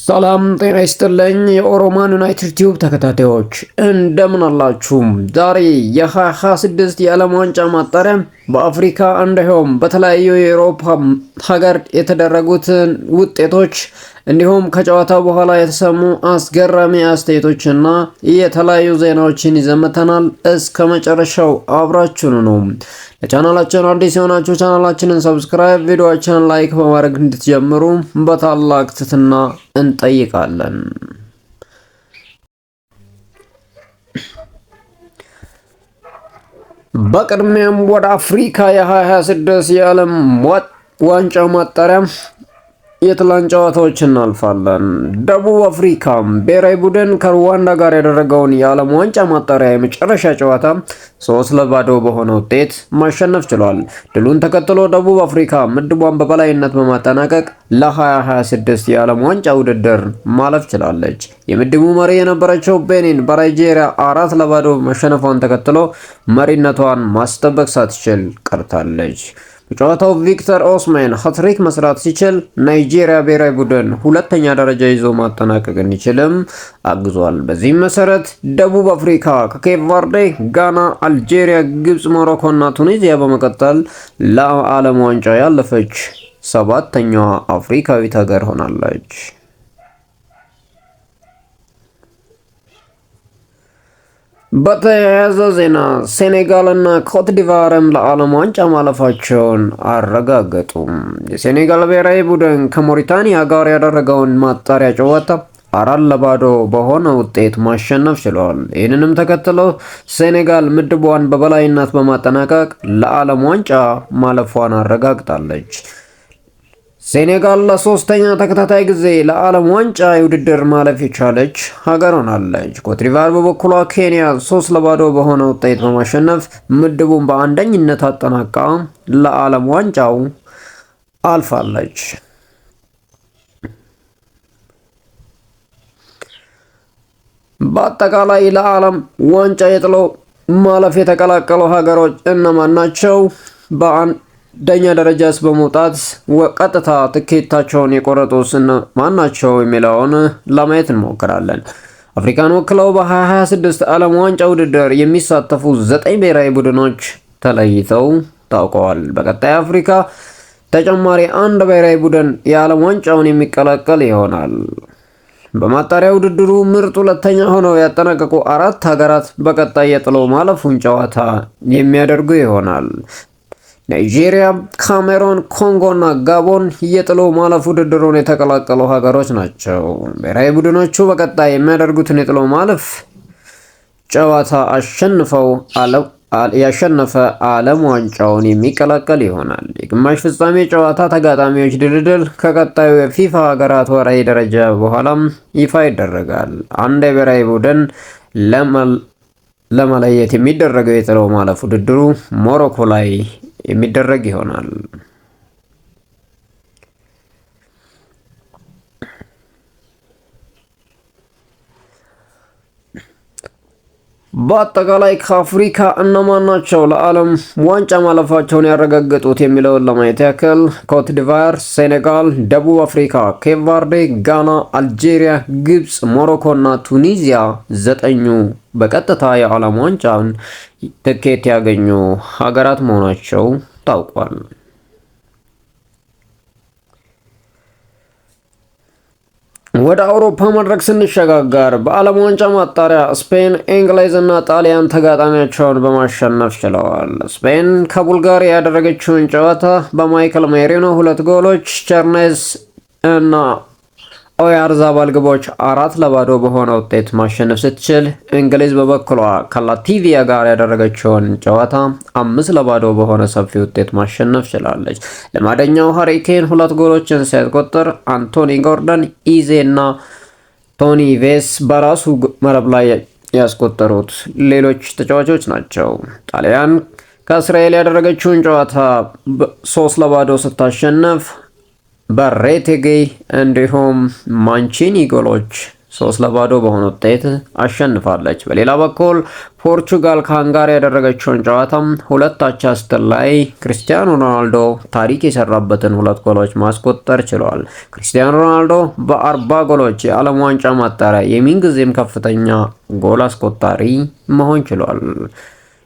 ሰላም ጤና ይስጥልኝ የኦሮማን ዩናይትድ ቲዩብ ተከታታዮች እንደምን አላችሁ? ዛሬ የ2026 የዓለም ዋንጫ ማጣሪያ በአፍሪካ እንዲሁም በተለያዩ የአውሮፓ ሀገር የተደረጉትን ውጤቶች እንዲሁም ከጨዋታው በኋላ የተሰሙ አስገራሚ አስተያየቶችና የተለያዩ ዜናዎችን ይዘመተናል። እስከ መጨረሻው አብራችሁን ነው። ለቻናላችን አዲስ የሆናችሁ ቻናላችንን ሰብስክራይብ፣ ቪዲዮአችንን ላይክ በማድረግ እንድትጀምሩ በታላቅ ትህትና እንጠይቃለን። በቅድሚያም ወደ አፍሪካ የ2026 የዓለም ዋንጫ ማጣሪያ የትላንት ጨዋታዎች እናልፋለን። ደቡብ አፍሪካ ብሔራዊ ቡድን ከሩዋንዳ ጋር ያደረገውን የዓለም ዋንጫ ማጣሪያ የመጨረሻ ጨዋታ 3-0 በሆነ ውጤት ማሸነፍ ችሏል። ድሉን ተከትሎ ደቡብ አፍሪካ ምድቧን በበላይነት በማጠናቀቅ ለ2026 የዓለም ዋንጫ ውድድር ማለፍ ችላለች። የምድቡ መሪ የነበረችው ቤኒን በናይጄሪያ 4-0 መሸነፏን ተከትሎ መሪነቷን ማስጠበቅ ሳትችል ቀርታለች። በጨዋታው ቪክተር ኦስሜን ሃትሪክ መስራት ሲችል ናይጄሪያ ብሔራዊ ቡድን ሁለተኛ ደረጃ ይዞ ማጠናቀቅ እንዲችልም አግዟል። በዚህም መሰረት ደቡብ አፍሪካ ከኬፕ ቨርዴ፣ ጋና፣ አልጄሪያ፣ ግብጽ፣ ሞሮኮ እና ቱኒዚያ በመቀጠል ለዓለም ዋንጫ ያለፈች ሰባተኛዋ አፍሪካዊት ሀገር ሆናለች። በተያያዘ ዜና ሴኔጋል እና ኮትዲቫርም ለዓለም ዋንጫ ማለፋቸውን አረጋገጡ። የሴኔጋል ብሔራዊ ቡድን ከሞሪታኒያ ጋር ያደረገውን ማጣሪያ ጨዋታ 4-0 በሆነ ውጤት ማሸነፍ ችሏል። ይህንንም ተከትሎ ሴኔጋል ምድቧን በበላይነት በማጠናቀቅ ለዓለም ዋንጫ ማለፏን አረጋግጣለች። ሴኔጋል ለሶስተኛ ተከታታይ ጊዜ ለዓለም ዋንጫ የውድድር ማለፍ የቻለች ሀገር ሆናለች። ኮትዲቫር በበኩሏ ኬንያ 3-0 በሆነ ውጤት በማሸነፍ ምድቡን በአንደኝነት አጠናቃ ለዓለም ዋንጫው አልፋለች። በአጠቃላይ ለዓለም ዋንጫ የጥሎ ማለፍ የተቀላቀሉ ሀገሮች እነማን ናቸው? በአንደኛ ደረጃስ በመውጣት ቀጥታ ትኬታቸውን የቆረጡት ማን ናቸው የሚለውን ለማየት እንሞክራለን። አፍሪካን ወክለው በ2026 ዓለም ዋንጫ ውድድር የሚሳተፉ 9 ብሔራዊ ቡድኖች ተለይተው ታውቀዋል። በቀጣይ አፍሪካ ተጨማሪ አንድ ብሔራዊ ቡድን የዓለም ዋንጫውን የሚቀላቀል ይሆናል። በማጣሪያ ውድድሩ ምርጥ ሁለተኛ ሆነው ያጠናቀቁ 4 ሀገራት በቀጣይ የጥሎ ማለፉን ጨዋታ የሚያደርጉ ይሆናል። ናይጄሪያ፣ ካሜሮን፣ ኮንጎ እና ጋቦን የጥሎ ማለፍ ውድድሩን የተቀላቀሉ ሀገሮች ናቸው። ብሔራዊ ቡድኖቹ በቀጣይ የሚያደርጉትን የጥሎ ማለፍ ጨዋታ ያሸነፈ ዓለም ዋንጫውን የሚቀላቀል ይሆናል። የግማሽ ፍጻሜ ጨዋታ ተጋጣሚዎች ድልድል ከቀጣዩ የፊፋ ሀገራት ወራዊ ደረጃ በኋላም ይፋ ይደረጋል። አንድ የብሔራዊ ቡድን ለመለየት የሚደረገው የጥሎ ማለፍ ውድድሩ ሞሮኮ ላይ የሚደረግ ይሆናል። በአጠቃላይ ከአፍሪካ እነማን ናቸው ለዓለም ዋንጫ ማለፋቸውን ያረጋገጡት የሚለውን ለማየት ያክል ኮትዲቫር፣ ሴኔጋል፣ ደቡብ አፍሪካ፣ ኬፕ ቨርዴ፣ ጋና፣ አልጄሪያ፣ ግብጽ፣ ሞሮኮ እና ቱኒዚያ 9ኙ በቀጥታ የዓለም ዋንጫን ትኬት ያገኙ ሀገራት መሆናቸው ታውቋል። ወደ አውሮፓ መድረክ ስንሸጋገር በዓለም ዋንጫ ማጣሪያ ስፔን፣ እንግሊዝ እና ጣሊያን ተጋጣሚያቸውን በማሸነፍ ችለዋል። ስፔን ከቡልጋሪያ ያደረገችውን ጨዋታ በማይክል ሜሪኖ 2 ጎሎች፣ ቸርኔዝ እና ኦያርዛባል ግቦች 4-0 በሆነ ውጤት ማሸነፍ ስትችል፣ እንግሊዝ በበኩሏ ከላቲቪያ ጋር ያደረገችውን ጨዋታ 5-0 በሆነ ሰፊ ውጤት ማሸነፍ ችላለች። ልማደኛው ሃሪ ኬን 2 ጎሎችን ሲያስቆጥር፣ አንቶኒ ጎርደን፣ ኢዜ እና ቶኒ ቬስ በራሱ መረብ ላይ ያስቆጠሩት ሌሎች ተጫዋቾች ናቸው። ጣሊያን ከእስራኤል ያደረገችውን ጨዋታ 3-0 ስታሸነፍ በሬቴጌ እንዲሁም ማንቺኒ ጎሎች 3-2 በሆነ ውጤት አሸንፋለች። በሌላ በኩል ፖርቹጋል ከሃንጋሪ ያደረገችውን ጨዋታ 2-2 ስትል ላይ ክርስቲያኖ ሮናልዶ ታሪክ የሰራበትን 2 ጎሎች ማስቆጠር ችሏል። ክርስቲያኖ ሮናልዶ በ40 ጎሎች የዓለም ዋንጫ ማጣሪያ የምንጊዜም ከፍተኛ ጎል አስቆጣሪ መሆን ችሏል።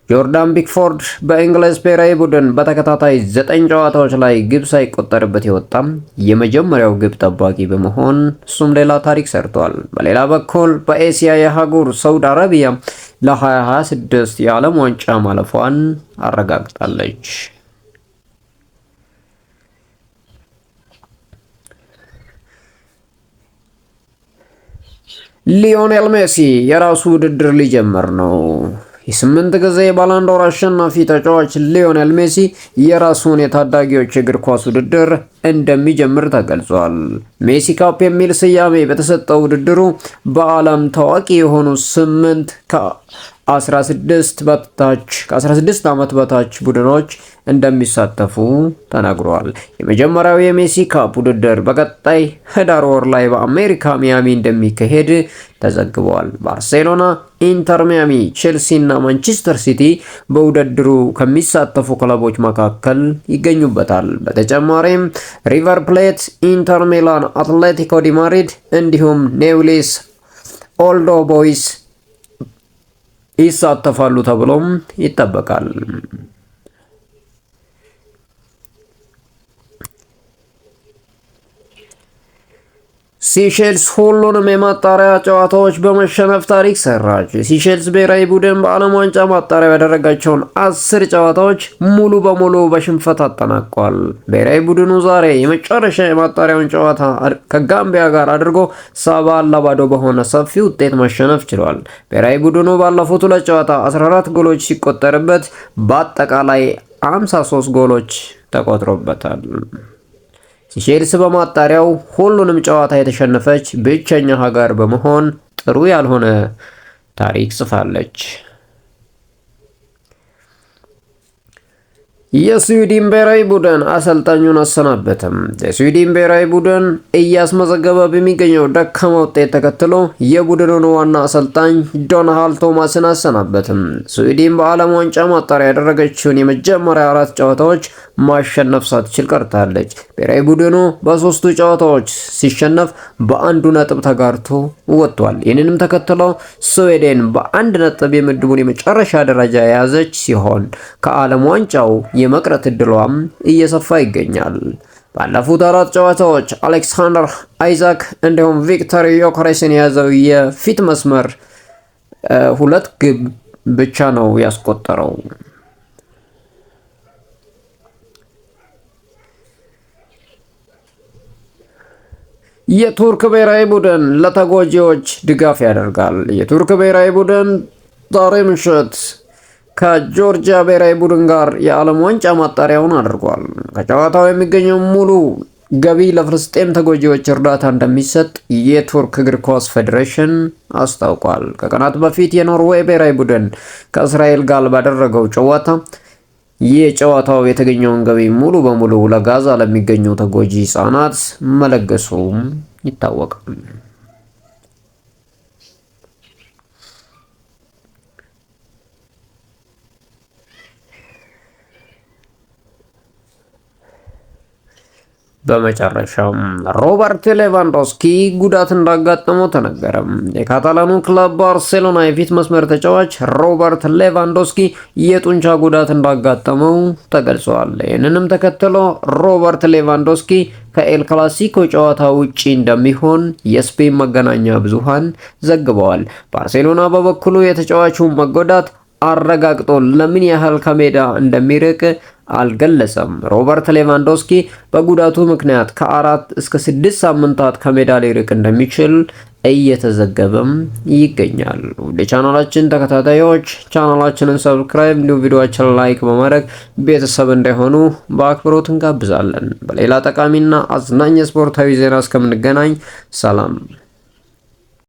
ጆርዳን ፒክፎርድ በእንግሊዝ ብሔራዊ ቡድን በተከታታይ 9 ጨዋታዎች ላይ ግብ ሳይቆጠርበት የወጣም የመጀመሪያው ግብ ጠባቂ በመሆን እሱም ሌላ ታሪክ ሰርቷል። በሌላ በኩል በኤሲያ የአህጉር ሳውዲ አረቢያ ለ2026 የዓለም ዋንጫ ማለፏን አረጋግጣለች። ሊዮኔል ሜሲ የራሱ ውድድር ሊጀምር ነው። የ8 ጊዜ ባላንዶር አሸናፊ ተጫዋች ሊዮኔል ሜሲ የራሱን የታዳጊዎች እግር ኳስ ውድድር እንደሚጀምር ተገልጿል። ሜሲ ካፕ የሚል ስያሜ በተሰጠው ውድድሩ በዓለም ታዋቂ የሆኑ 8 ከ16 ዓመት በታች ቡድኖች እንደሚሳተፉ ተነግሯል። የመጀመሪያው የሜሲ ካፕ ውድድር በቀጣይ ህዳር ወር ላይ በአሜሪካ ሚያሚ እንደሚካሄድ ተዘግቧል። ባርሴሎና፣ ኢንተር ሚያሚ፣ ቼልሲ እና ማንቸስተር ሲቲ በውድድሩ ከሚሳተፉ ክለቦች መካከል ይገኙበታል። በተጨማሪም ሪቨር ፕሌት፣ ኢንተር ሚላን፣ አትሌቲኮ ዲ ማድሪድ እንዲሁም ኔውሊስ ኦልድ ቦይስ ይሳተፋሉ ተብሎም ይጠበቃል። ሲሼልስ ሁሉንም የማጣሪያ ጨዋታዎች በመሸነፍ ታሪክ ሰራች። ሲሼልስ ብሔራዊ ቡድን በዓለም ዋንጫ ማጣሪያ ያደረጋቸውን 10 ጨዋታዎች ሙሉ በሙሉ በሽንፈት አጠናቋል። ብሔራዊ ቡድኑ ዛሬ የመጨረሻ የማጣሪያውን ጨዋታ ከጋምቢያ ጋር አድርጎ 7-2 በሆነ ሰፊ ውጤት ማሸነፍ ችሏል። ብሔራዊ ቡድኑ ባለፉት 2 ጨዋታ 14 ጎሎች ሲቆጠርበት በአጠቃላይ 53 ጎሎች ተቆጥሮበታል። ሲሼልስ በማጣሪያው ሁሉንም ጨዋታ የተሸነፈች ብቸኛ ሀገር በመሆን ጥሩ ያልሆነ ታሪክ ጽፋለች። የስዊድን ብሔራዊ ቡድን አሰልጣኙን አሰናበተም። የስዊድን ብሔራዊ ቡድን እያስመዘገበ በሚገኘው ደካማ ውጤት ተከትሎ የቡድኑን ዋና አሰልጣኝ ዶናልድ ቶማስን አሰናበተም። ስዊድን በዓለም ዋንጫ ማጣሪያ ያደረገችውን የመጀመሪያ 4 ጨዋታዎች ማሸነፍ ሳትችል ቀርታለች። ብሔራዊ ቡድኑ በ3ቱ ጨዋታዎች ሲሸነፍ በ1 ነጥብ ተጋርቶ ወጥቷል። ይህንንም ተከትሎ ስዊድን በ1 ነጥብ የምድቡን የመጨረሻ ደረጃ የያዘች ሲሆን ከዓለም ዋንጫው የመቅረት እድሏም እየሰፋ ይገኛል። ባለፉት 4 ጨዋታዎች አሌክሳንደር አይዛክ እንዲሁም ቪክተር ዮከሬስን የያዘው የፊት መስመር 2 ግብ ብቻ ነው ያስቆጠረው። የቱርክ ብሔራዊ ቡድን ለተጎጂዎች ድጋፍ ያደርጋል። የቱርክ ብሔራዊ ቡድን ዛሬ ምሽት ከጆርጂያ ብሔራዊ ቡድን ጋር የዓለም ዋንጫ ማጣሪያውን አድርጓል። ከጨዋታው የሚገኘው ሙሉ ገቢ ለፍልስጤም ተጎጂዎች እርዳታ እንደሚሰጥ የቱርክ እግር ኳስ ፌዴሬሽን አስታውቋል። ከቀናት በፊት የኖርዌይ ብሔራዊ ቡድን ከእስራኤል ጋር ባደረገው ጨዋታ የጨዋታው የተገኘውን ገቢ ሙሉ በሙሉ ለጋዛ ለሚገኙ ተጎጂ ህጻናት መለገሱም ይታወቃል። በመጨረሻም ሮበርት ሌቫንዶስኪ ጉዳት እንዳጋጠመው ተነገረም። የካታላኑ ክለብ ባርሴሎና የፊት መስመር ተጫዋች ሮበርት ሌቫንዶስኪ የጡንቻ ጉዳት እንዳጋጠመው ተገልጿል። ይህንንም ተከትሎ ሮበርት ሌቫንዶስኪ ከኤል ክላሲኮ ጨዋታ ውጪ እንደሚሆን የስፔን መገናኛ ብዙሃን ዘግበዋል። ባርሴሎና በበኩሉ የተጫዋቹን መጎዳት አረጋግጦ ለምን ያህል ከሜዳ እንደሚርቅ አልገለጸም። ሮበርት ሌቫንዶስኪ በጉዳቱ ምክንያት ከ4 እስከ 6 ሳምንታት ከሜዳ ሊርቅ እንደሚችል እየተዘገበም ይገኛል። ወደ ቻናላችን ተከታታዮች ቻናላችንን ሰብስክራይብ እንዲሁም ቪዲዮአችንን ላይክ በማድረግ ቤተሰብ እንዳይሆኑ በአክብሮት እንጋብዛለን። በሌላ ጠቃሚና አዝናኝ ስፖርታዊ ዜና እስከምንገናኝ ሰላም።